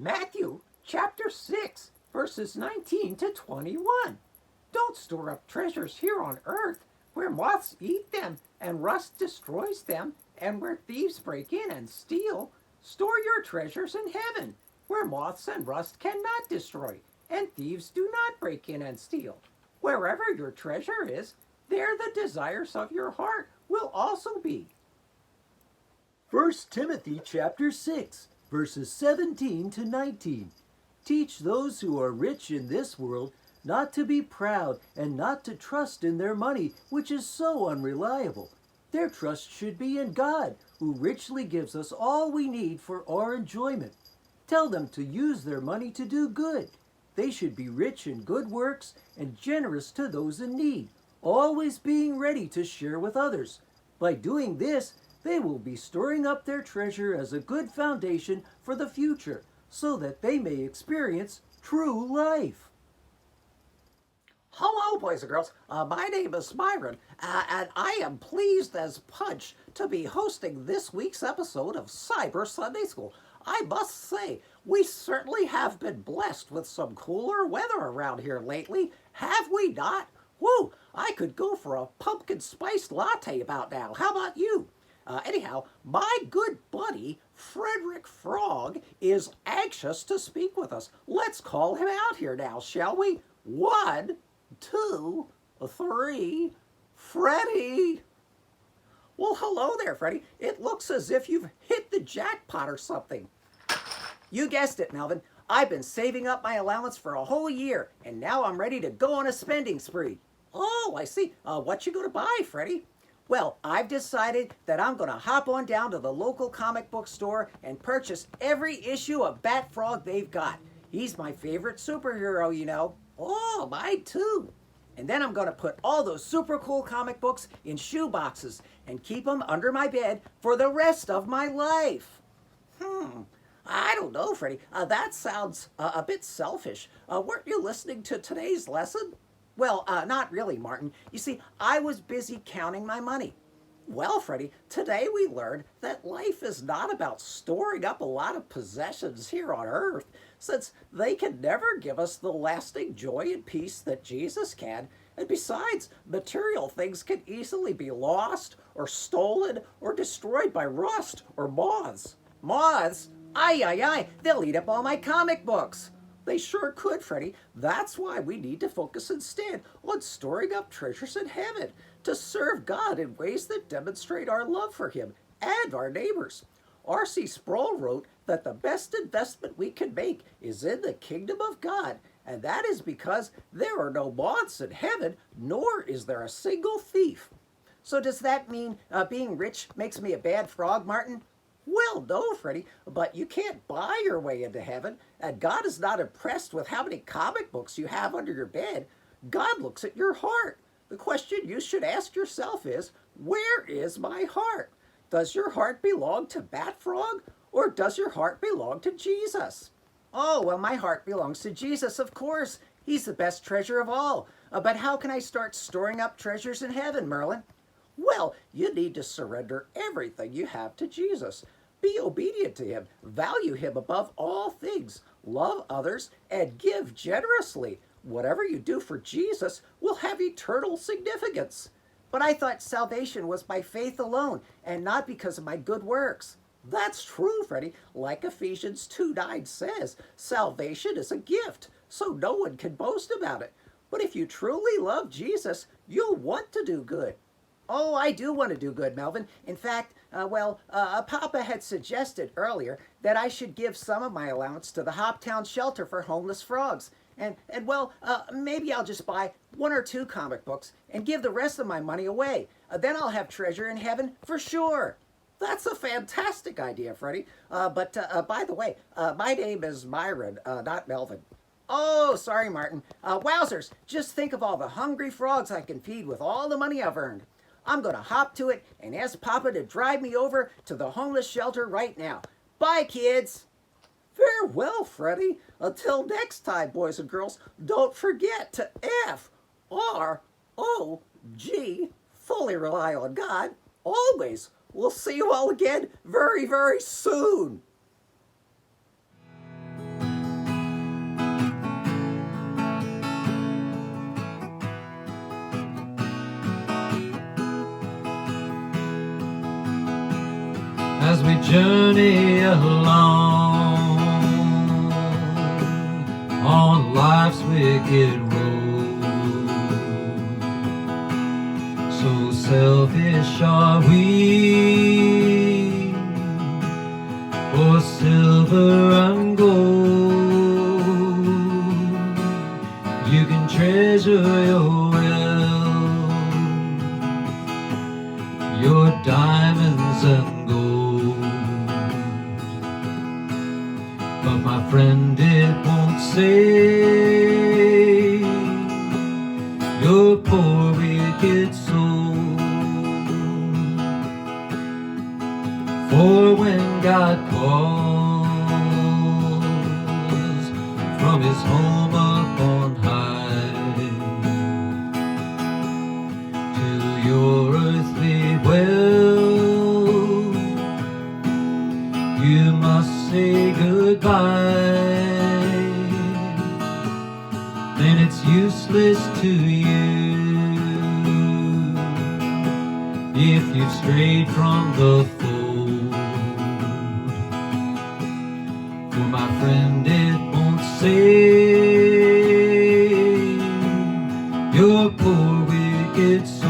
Matthew chapter 6, verses 19 to 21. Don't store up treasures here on earth, where moths eat them and rust destroys them, and where thieves break in and steal. Store your treasures in heaven, where moths and rust cannot destroy, and thieves do not break in and steal. Wherever your treasure is, there the desires of your heart will also be. 1 Timothy chapter 6, verses 17 to 19. Teach those who are rich in this world not to be proud and not to trust in their money, which is so unreliable. Their trust should be in God, who richly gives us all we need for our enjoyment. Tell them to use their money to do good. They should be rich in good works and generous to those in need, always being ready to share with others. By doing this, they will be storing up their treasure as a good foundation for the future, so that they may experience true life. Hello, boys and girls. My name is Myron, and I am pleased as punch to be hosting this week's episode of Cyber Sunday School. I must say, we certainly have been blessed with some cooler weather around here lately, have we not? Woo! I could go for a pumpkin spiced latte about now. How about you? Anyhow, my good buddy, F.R.O.G, is anxious to speak with us. Let's call him out here now, shall we? 1, 2, 3, Freddy. Well, hello there, Freddy. It looks as if you've hit the jackpot or something. You guessed it, Melvin. I've been saving up my allowance for a whole year, and now I'm ready to go on a spending spree. Oh, I see. What you gonna buy, Freddy? Well, I've decided that I'm going to hop on down to the local comic book store and purchase every issue of F.R.O.G they've got. He's my favorite superhero, you know. Oh, mine too. And then I'm going to put all those super cool comic books in shoe boxes and keep them under my bed for the rest of my life. I don't know, Freddy. That sounds a bit selfish. Weren't you listening to today's lesson? Well, not really, Martin. You see, I was busy counting my money. Well, Freddy, today we learned that life is not about storing up a lot of possessions here on earth, since they can never give us the lasting joy and peace that Jesus can. And besides, material things can easily be lost or stolen or destroyed by rust or moths. Moths? Aye, they'll eat up all my comic books. They sure could, Freddy. That's why we need to focus instead on storing up treasures in heaven to serve God in ways that demonstrate our love for Him and our neighbors. R.C. Sproul wrote that the best investment we can make is in the kingdom of God, and that is because there are no moths in heaven, nor is there a single thief. So does that mean being rich makes me a bad frog, Martin? Well, no, Freddy, but you can't buy your way into heaven, and God is not impressed with how many comic books you have under your bed. God looks at your heart. The question you should ask yourself is, where is my heart? Does your heart belong to F.R.O.G, or does your heart belong to Jesus? Oh, well, my heart belongs to Jesus, of course. He's the best treasure of all. But how can I start storing up treasures in heaven, Merlin? Well, you need to surrender everything you have to Jesus. Be obedient to Him, value Him above all things, love others, and give generously. Whatever you do for Jesus will have eternal significance. But I thought salvation was by faith alone, and not because of my good works. That's true, Freddy. Like Ephesians 2:9 says, salvation is a gift, so no one can boast about it. But if you truly love Jesus, you'll want to do good. Oh, I do want to do good, Melvin. In fact, Papa had suggested earlier that I should give some of my allowance to the Hoptown shelter for homeless frogs. And maybe I'll just buy 1 or 2 comic books and give the rest of my money away. Then I'll have treasure in heaven for sure. That's a fantastic idea, Freddy. But by the way, my name is Myron, not Melvin. Oh, sorry, Martin. Wowzers, just think of all the hungry frogs I can feed with all the money I've earned. I'm going to hop to it and ask Papa to drive me over to the homeless shelter right now. Bye, kids. Farewell, Freddy. Until next time, boys and girls, don't forget to F.R.O.G. Fully rely on God, always. We'll see you all again very, very soon. as we journey along on life's wicked road. So selfish are we for silver and gold. You can treasure your wealth, your diamonds and gold, but my friend, it won't save your poor wicked soul. For when God calls from his home up on high to your earthly well, you must say goodbye. Then it's useless to you if you've strayed from the fold. For my friend, it won't save your poor wicked soul.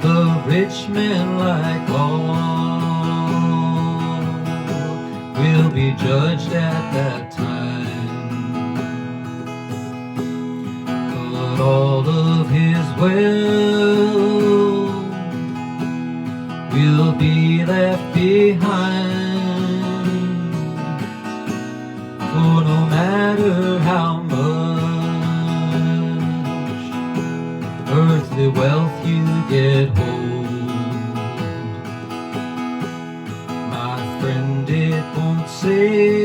The rich man, like all, will be judged at that time, but all of his wealth will be left behind. For no matter how much earthly wealth you get hold, my friend, it won't save